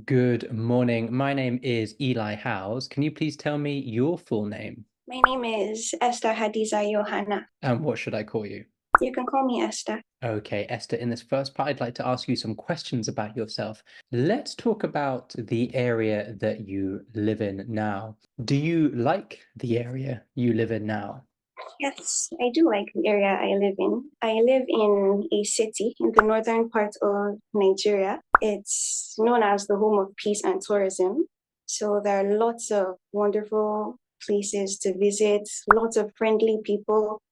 Good morning. My name is Eli Howes. Can you please tell me your full name? My name is Esther Hadiza Johanna. And what should I call you? You can call me Esther. Okay, Esther, in this first part, I'd like to ask you some questions about yourself. Let's talk about the area that you live in now. Do you like the area you live in now? Yes, I do like the area I live in. I live in a city in the northern part of Nigeria. It's known as the home of peace and tourism. So there are lots of wonderful places to visit, lots of friendly people,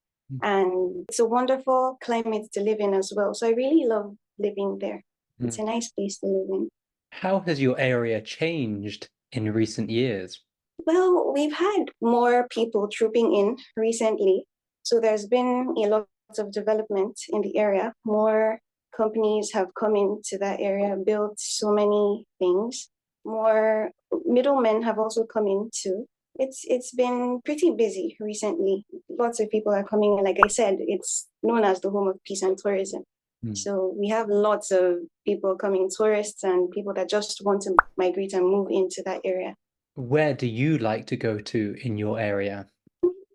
and it's a wonderful climate to live in as well. So I really love living there. It's Mm. a nice place to live in. How has your area changed in recent years? Well, we've had more people trooping in recently. So there's been a lot of development in the area. More companies have come into that area, built so many things. More middlemen have also come in too. It's been pretty busy recently. Lots of people are coming in. Like I said, it's known as the home of peace and tourism. Mm. So we have lots of people coming, tourists and people that just want to migrate and move into that area. Where do you like to go to in your area?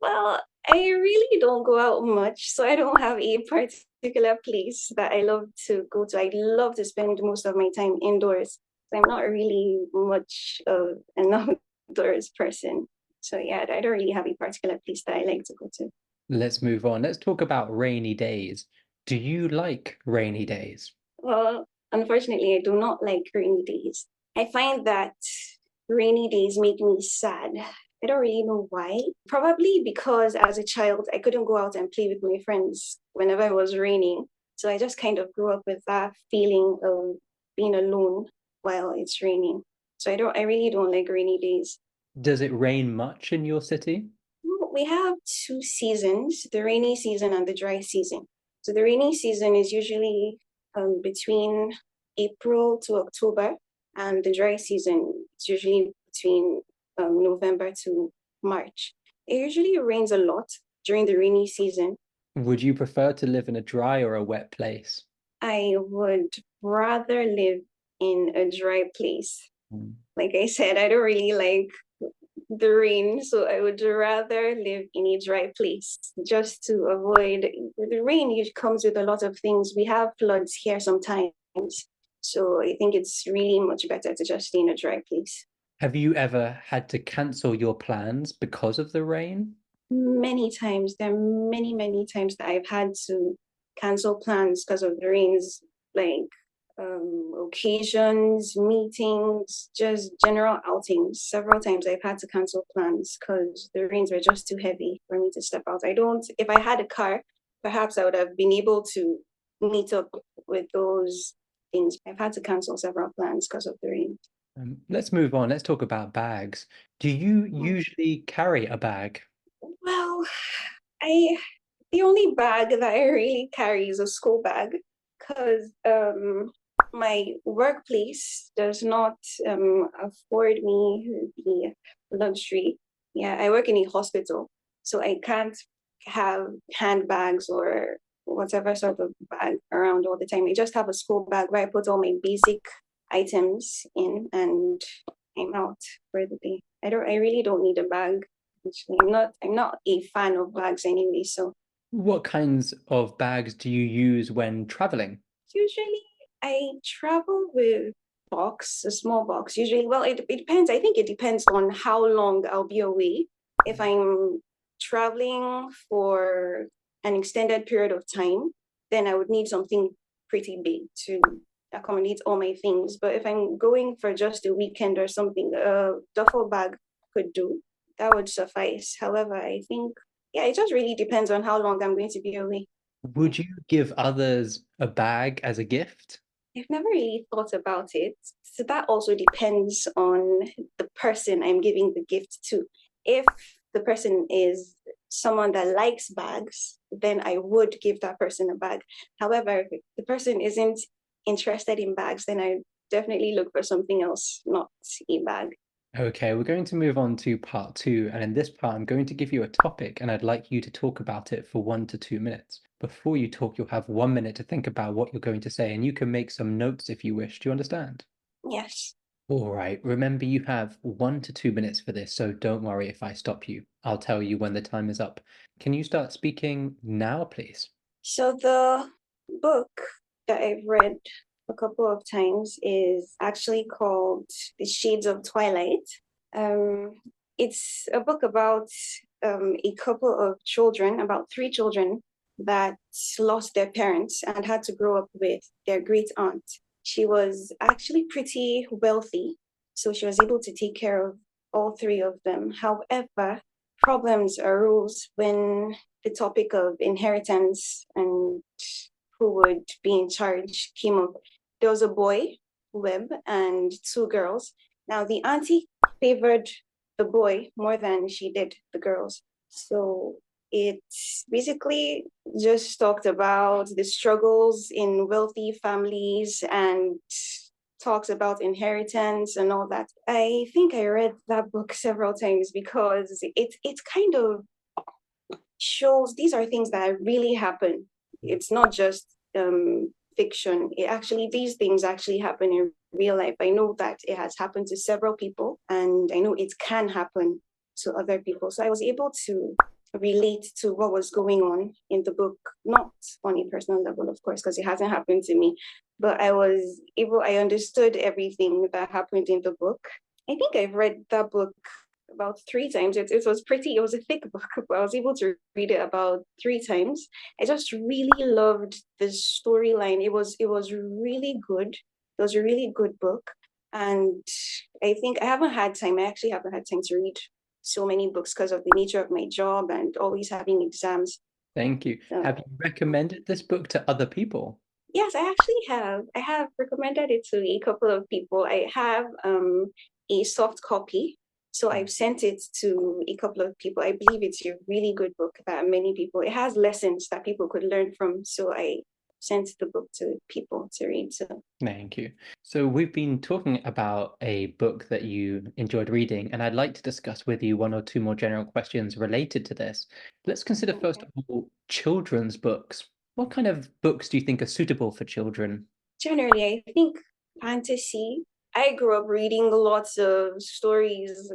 Well, I really don't go out much, so I don't have a particular place that I love to go to. I love to spend most of my time indoors. So I'm not really much of an outdoors person. So yeah, I don't really have a particular place that I like to go to. Let's move on. Let's talk about rainy days. Do you like rainy days? Well, unfortunately, I do not like rainy days. I find that rainy days make me sad. I don't really know why. Probably because as a child, I couldn't go out and play with my friends whenever it was raining. So I just kind of grew up with that feeling of being alone while it's raining. So I really don't like rainy days. Does it rain much in your city? We have two seasons, the rainy season and the dry season. So the rainy season is usually between April to October, and the dry season is usually between November to March. It usually rains a lot during the rainy season. Would you prefer to live in a dry or a wet place? I would rather live in a dry place. Mm. Like I said, I don't really like the rain, so I would rather live in a dry place just to avoid the rain. It comes with a lot of things. We have floods here sometimes, so I think it's really much better to just stay in a dry place. Have you ever had to cancel your plans because of the rain? Many times, there are many times that I've had to cancel plans because of the rains, like occasions, meetings, just general outings. Several times I've had to cancel plans because the rains were just too heavy for me to step out. I don't, if I had a car, perhaps I would have been able to meet up with those things. I've had to cancel several plans because of the rain. Let's move on. Let's talk about bags. Do you usually carry a bag? Well, I the only bag that I really carry is a school bag because my workplace does not afford me the luxury. Yeah, I work in a hospital, so I can't have handbags or whatever sort of bag around all the time. I just have a school bag where I put all my basic items in and I'm out for the day. I really don't need a bag. Actually, I'm not a fan of bags anyway, so What kinds of bags do you use when traveling? usually I travel with a small box. Usually, well, it depends. I think it depends on how long I'll be away. If I'm traveling for an extended period of time, then I would need something pretty big to accommodate all my things. But if I'm going for just a weekend or something, a duffel bag could do. That would suffice. However, I think, yeah, it just really depends on how long I'm going to be away. Would you give others a bag as a gift? I've never really thought about it. So that also depends on the person I'm giving the gift to. If the person is someone that likes bags, then I would give that person a bag. However, if the person isn't interested in bags, then I definitely look for something else, not a bag. Okay, we're going to move on to part two. And in this part, I'm going to give you a topic and I'd like you to talk about it for 1 to 2 minutes. Before you talk, you'll have 1 minute to think about what you're going to say, and you can make some notes if you wish. Do you understand? Yes. All right. Remember, you have 1 to 2 minutes for this, so don't worry if I stop you. I'll tell you when the time is up. Can you start speaking now, please? So the book that I've read a couple of times is actually called The Shades of Twilight. Um, it's a book about a couple of children, about three children that lost their parents and had to grow up with their great aunt. She was actually pretty wealthy, so she was able to take care of all three of them. However, problems arose when the topic of inheritance and who would be in charge came up. There was a boy, Webb, and two girls. Now, the auntie favored the boy more than she did the girls. So it basically just talked about the struggles in wealthy families and talks about inheritance and all that. I think I read that book several times because it kind of shows these are things that really happen. It's not just fiction. It actually these things actually happen in real life. I know that it has happened to several people, and I know it can happen to other people. So I was able to relate to what was going on in the book, not on a personal level, of course, because it hasn't happened to me, but I understood everything that happened in the book. I think I've read that book about three times. It was a thick book, but I was able to read it about three times. I just really loved the storyline. It was really good. It was a really good book. And I think I actually haven't had time to read so many books because of the nature of my job and always having exams. Thank you. So Have you recommended this book to other people? yes, I actually have. I have recommended it to a couple of people. I have a soft copy. So I've sent it to a couple of people. I believe it's a really good book that many people, it has lessons that people could learn from. So I sent the book to people to read. So Thank you. So we've been talking about a book that you enjoyed reading, and I'd like to discuss with you one or two more general questions related to this. Let's consider first okay. of all children's books. What kind of books do you think are suitable for children? Generally, I think fantasy. I grew up reading lots of stories.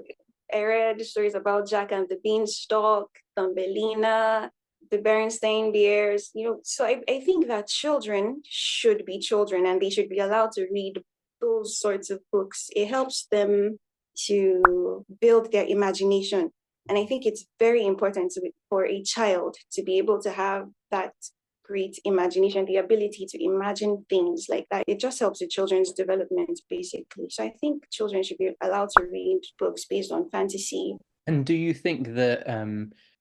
I read stories about Jack and the Beanstalk, Thumbelina, the Berenstain Bears, So I think that children should be children and they should be allowed to read those sorts of books. It helps them to build their imagination. And I think it's very important for a child to be able to have that great imagination, the ability to imagine things like that. It just helps with children's development, basically. So I think children should be allowed to read books based on fantasy. And do you think that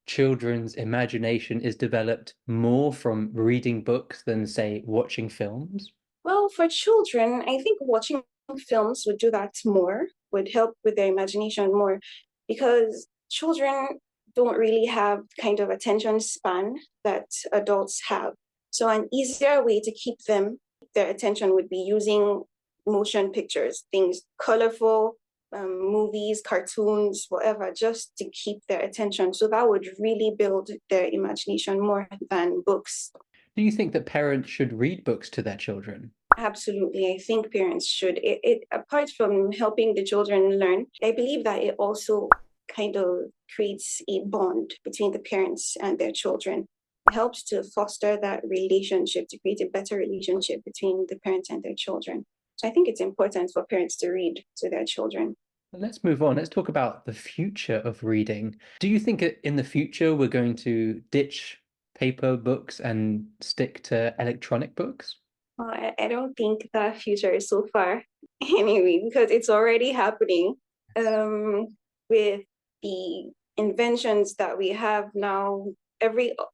children's imagination is developed more from reading books than, say, watching films? Well, for children, I think watching films would do that more, would help with their imagination more, because children don't really have kind of attention span that adults have. So an easier way to keep their attention would be using motion pictures, things colorful, movies, cartoons, whatever, just to keep their attention. So that would really build their imagination more than books. Do you think that parents should read books to their children? Absolutely. I think parents should. It apart from helping the children learn, I believe that it also kind of creates a bond between the parents and their children. It helps to foster that relationship, to create a better relationship between the parents and their children. So I think it's important for parents to read to their children. Let's move on. Let's talk about the future of reading. Do you think in the future we're going to ditch paper books and stick to electronic books? Well, I don't think that future is so far anyway, because it's already happening with the inventions that we have now.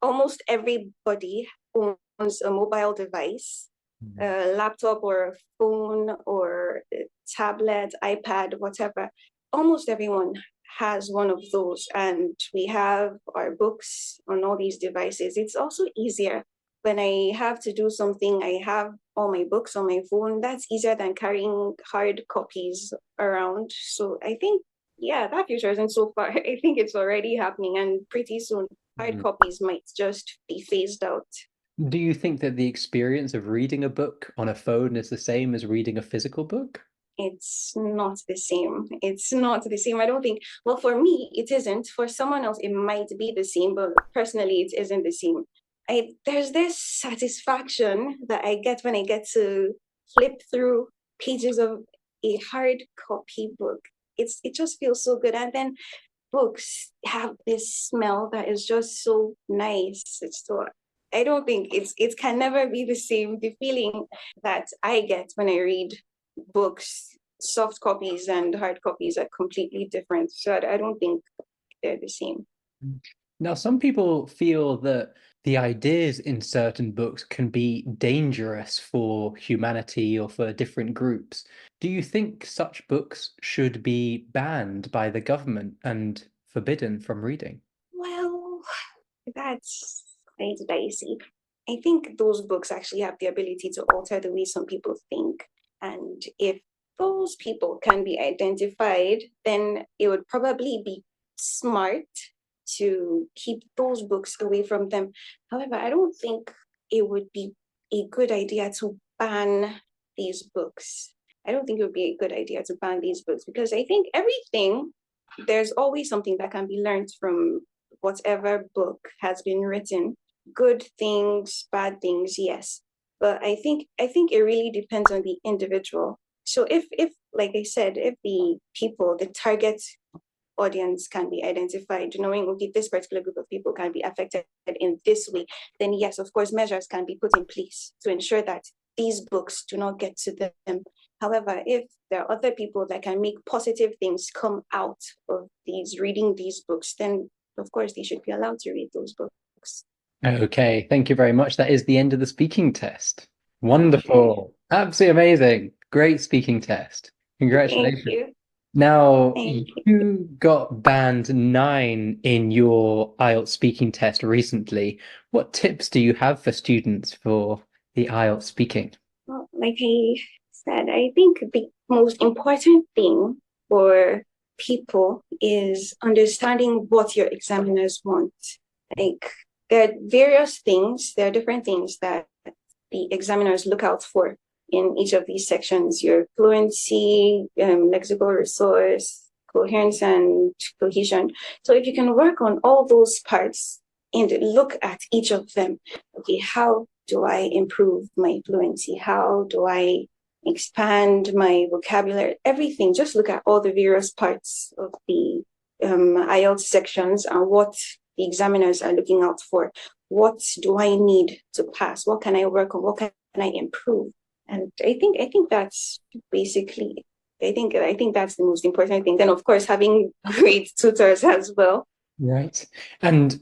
Almost everybody owns a mobile device, a laptop or a phone or a tablet, iPad, whatever. Almost everyone has one of those, and we have our books on all these devices. It's also easier when I have to do something, I have all my books on my phone. That's easier than carrying hard copies around. So I think, yeah, that future isn't so far. I think it's already happening, and pretty soon, hard Mm. copies might just be phased out. Do you think that the experience of reading a book on a phone is the same as reading a physical book? it's not the same. It's not the same. I don't think, well, for me, it isn't. For someone else, it might be the same, but personally, it isn't the same. There's this satisfaction that I get when I get to flip through pages of a hard copy book. It just feels so good. And then books have this smell that is just so nice. So I don't think it can never be the same. The feeling that I get when I read books, soft copies and hard copies are completely different. So I don't think they're the same. Now, some people feel that the ideas in certain books can be dangerous for humanity or for different groups. Do you think such books should be banned by the government and forbidden from reading? Well, that's quite dicey. I think those books actually have the ability to alter the way some people think. And if those people can be identified, then it would probably be smart to keep those books away from them. However, I don't think it would be a good idea to ban these books. I don't think it would be a good idea to ban these books because I think there's always something that can be learned from whatever book has been written. Good things, bad things, yes. But I think it really depends on the individual. So if like I said, if the target audience can be identified, knowing okay, this particular group of people can be affected in this way, then yes, of course, measures can be put in place to ensure that these books do not get to them. However, if there are other people that can make positive things come out of these reading these books, then of course they should be allowed to read those books. Okay, thank you very much. That is the end of the speaking test. Okay. Wonderful. Absolutely amazing. Great speaking test. Thank Congratulations. you. Now, Thank you. you got band 9 in your IELTS speaking test recently. What tips do you have for students for the IELTS speaking? Well, like I said, I think the most important thing for people is understanding what your examiners want. Like there are different things that the examiners look out for in each of these sections: your fluency, lexical resource, coherence, and cohesion. So if you can work on all those parts and look at each of them, okay, how do I improve my fluency? How do I expand my vocabulary? Everything. Just look at all the various parts of the IELTS sections and what the examiners are looking out for. What do I need to pass? What can I work on? What can I improve? And I think that's basically I think that's the most important thing. Then of course having great tutors as well. Right. And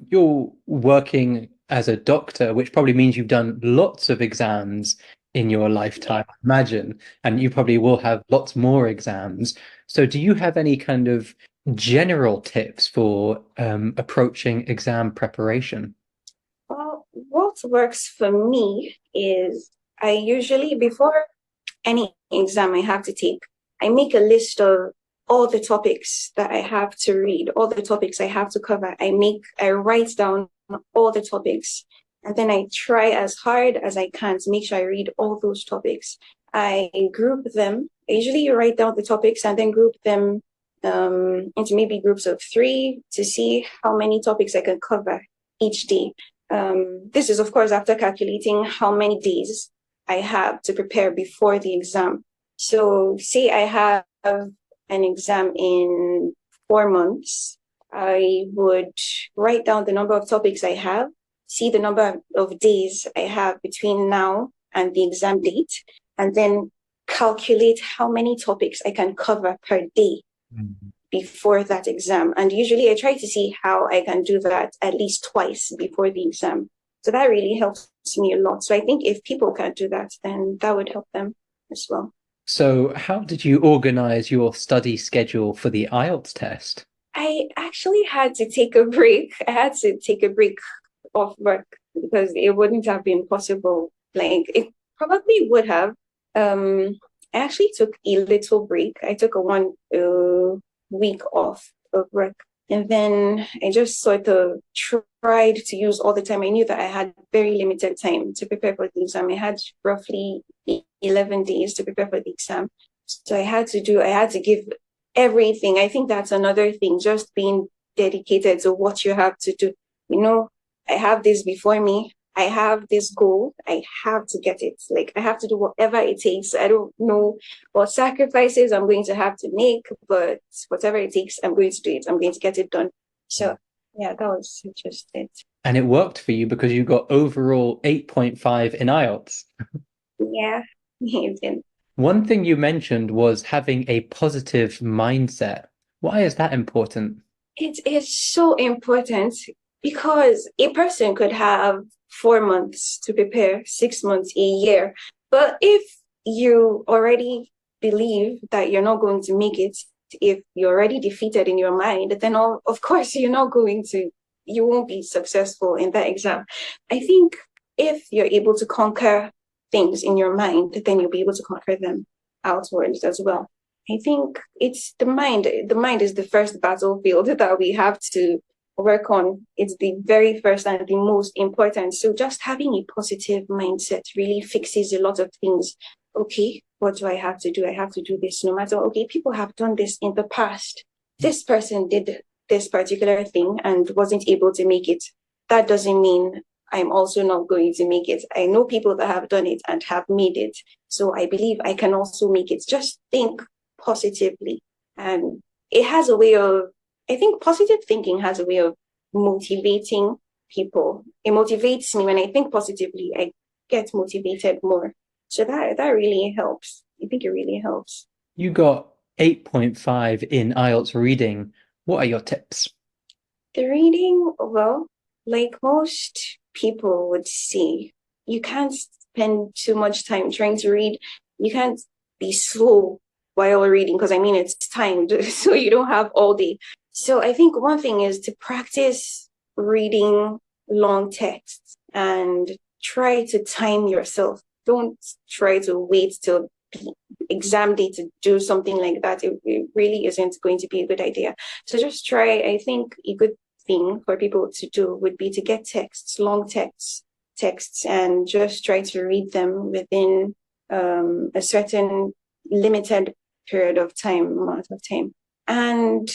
you're working as a doctor, which probably means you've done lots of exams in your Yeah. lifetime, I imagine, and you probably will have lots more exams. So do you have any kind of general tips for approaching exam preparation? Well, what works for me is I usually before any exam I have to take, I make a list of all the topics that I have to read, all the topics I have to cover. I write down all the topics, and then I try as hard as I can to make sure I read all those topics. I group them. I usually write down the topics and then group them into maybe groups of three to see how many topics I can cover each day. This is, of course, after calculating how many days I have to prepare before the exam. So, say I have an exam in 4 months, I would write down the number of topics I have, see the number of days I have between now and the exam date, and then calculate how many topics I can cover per day before that exam. And usually I try to see how I can do that at least twice before the exam. So that really helps me a lot. So I think if people can do that, then that would help them as well. So how did you organize your study schedule for the IELTS test? I actually had to take a break. I had to take a break off work because it wouldn't have been possible. Like it probably would have. I actually took a little break. I took a 1 week off of work. And then I just sort of tried to use all the time. I knew that I had very limited time to prepare for the exam. I had roughly 11 days to prepare for the exam. So I had to give everything. I think that's another thing, just being dedicated to what you have to do. I have this before me. I have this goal. I have to get it. Like, I have to do whatever it takes. I don't know what sacrifices I'm going to have to make, but whatever it takes, I'm going to do it. I'm going to get it done. So yeah, that was just it. And it worked for you because you got overall 8.5 in IELTS. Yeah, it did. One thing you mentioned was having a positive mindset. Why is that important? It is so important because a person could have 4 months to prepare, 6 months, a year. But if you already believe that you're not going to make it, if you're already defeated in your mind, then of course you won't be successful in that exam. I think if you're able to conquer things in your mind, then you'll be able to conquer them outwards as well. I think it's the mind. The mind is the first battlefield that we have to work on. It's the very first and the most important. So just having a positive mindset really fixes a lot of things. Okay, what do I have to do? I have to do this no matter. Okay, people have done this in the past. This person did this particular thing and wasn't able to make it. That doesn't mean I'm also not going to make it. I know people that have done it and have made it. So I believe I can also make it. Just think positively. And it has a way of, I think positive thinking has a way of motivating people. It motivates me when I think positively, I get motivated more. So that really helps. I think it really helps. You got 8.5 in IELTS reading. What are your tips? The reading, well, like most people would say, you can't spend too much time trying to read. You can't be slow while reading because it's timed, so you don't have all day. So I think one thing is to practice reading long texts and try to time yourself. Don't try to wait till exam day to do something like that. It really isn't going to be a good idea. So just try. I think a good thing for people to do would be to get long texts, and just try to read them within a certain limited period of time, amount of time. And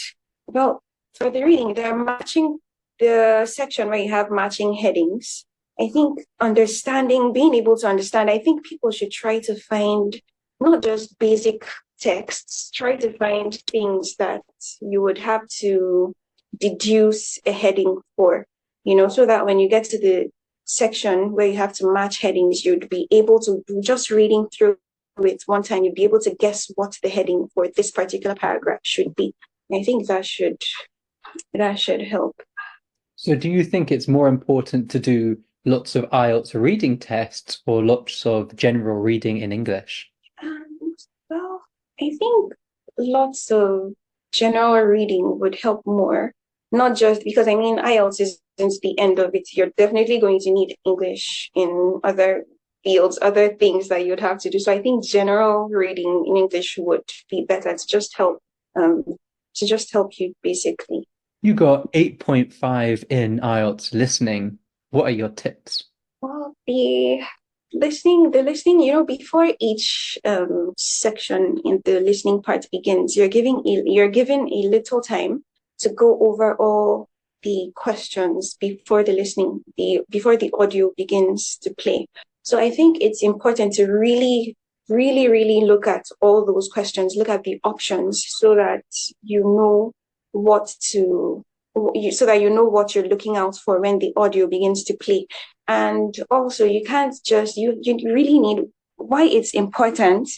well, for the reading, they're matching the section where you have matching headings. I think being able to understand, I think people should try to find not just basic texts, try to find things that you would have to deduce a heading for, so that when you get to the section where you have to match headings, you'd be able to, just reading through it one time, you'd be able to guess what the heading for this particular paragraph should be. I think that should help. So do you think it's more important to do lots of IELTS reading tests or lots of general reading in English? Well, I think lots of general reading would help more. Not just because IELTS isn't the end of it. You're definitely going to need English in other fields, other things that you'd have to do. So I think general reading in English would be better to just help you basically. You got 8.5 in IELTS listening. What are your tips? Well, the listening, before each section in the listening part begins, you're given a little time to go over all the questions before before the audio begins to play. So I think it's important to really, really, really look at all those questions, look at the options so that you know what you're looking out for when the audio begins to play. And also you can't just, you really need, why it's important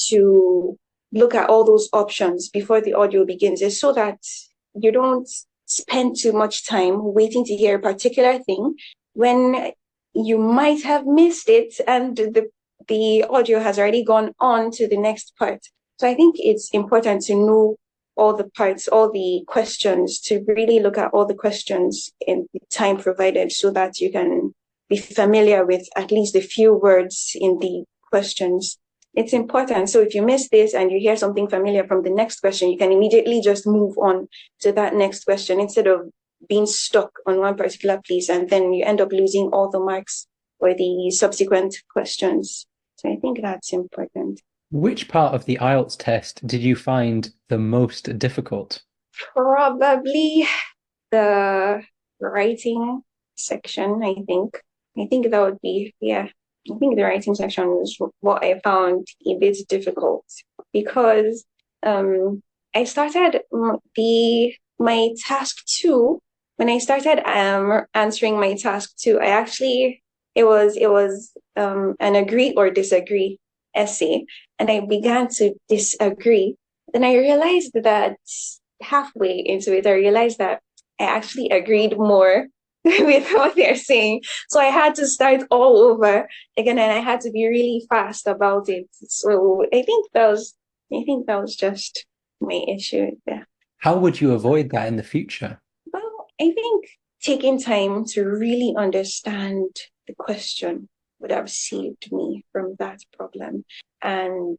to look at all those options before the audio begins is so that you don't spend too much time waiting to hear a particular thing when you might have missed it and the audio has already gone on to the next part. So I think it's important to know all the parts, all the questions, to really look at all the questions in the time provided so that you can be familiar with at least a few words in the questions. It's important. So if you miss this and you hear something familiar from the next question, you can immediately just move on to that next question instead of being stuck on one particular place, and then you end up losing all the marks for the subsequent questions. So I think that's important. Which part of the IELTS test did you find the most difficult? Probably the writing section, I think. I think that would be, yeah. I think the writing section is what I found a bit difficult because I started the my task two. When I started answering my task two, I actually it was an agree or disagree essay, and I began to disagree. Then I realized that halfway into it, I realized that I actually agreed more with what they're saying. So I had to start all over again, and I had to be really fast about it. So I think that was just my issue there. How would you avoid that in the future? Well, I think taking time to really understand the question would have saved me from that problem. And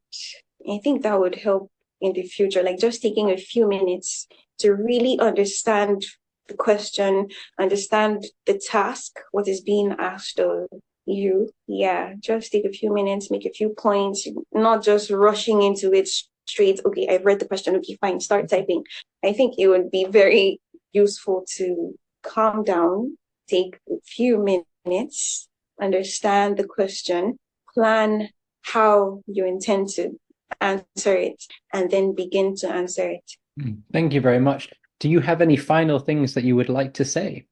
I think that would help in the future, like just taking a few minutes to really understand the question, understand the task, what is being asked of you. Yeah, just take a few minutes, make a few points, not just rushing into it straight. Okay, I've read the question. Okay, fine, start typing. I think it would be very useful to calm down, take a few minutes, understand the question, plan how you intend to answer it, and then begin to answer it. Thank you very much. Do you have any final things that you would like to say?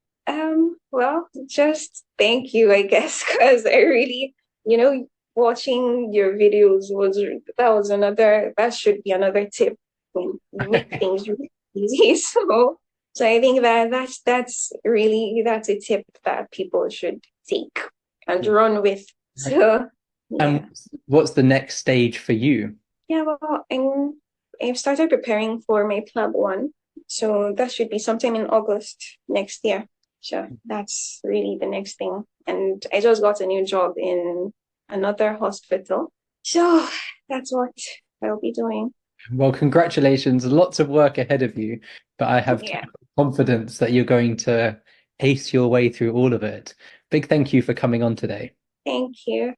Well, just thank you, I guess, because I really, watching your videos that should be another tip when you make things really easy. So I think that's a tip that people should take and run with. Right. So yeah. And what's the next stage for you? Yeah, well, I've started preparing for my club one. So that should be sometime in August next year. So that's really the next thing. And I just got a new job in another hospital. So that's what I'll be doing. Well, congratulations. Lots of work ahead of you, but I have Yeah, confidence that you're going to ace your way through all of it. Big thank you for coming on today. thank you.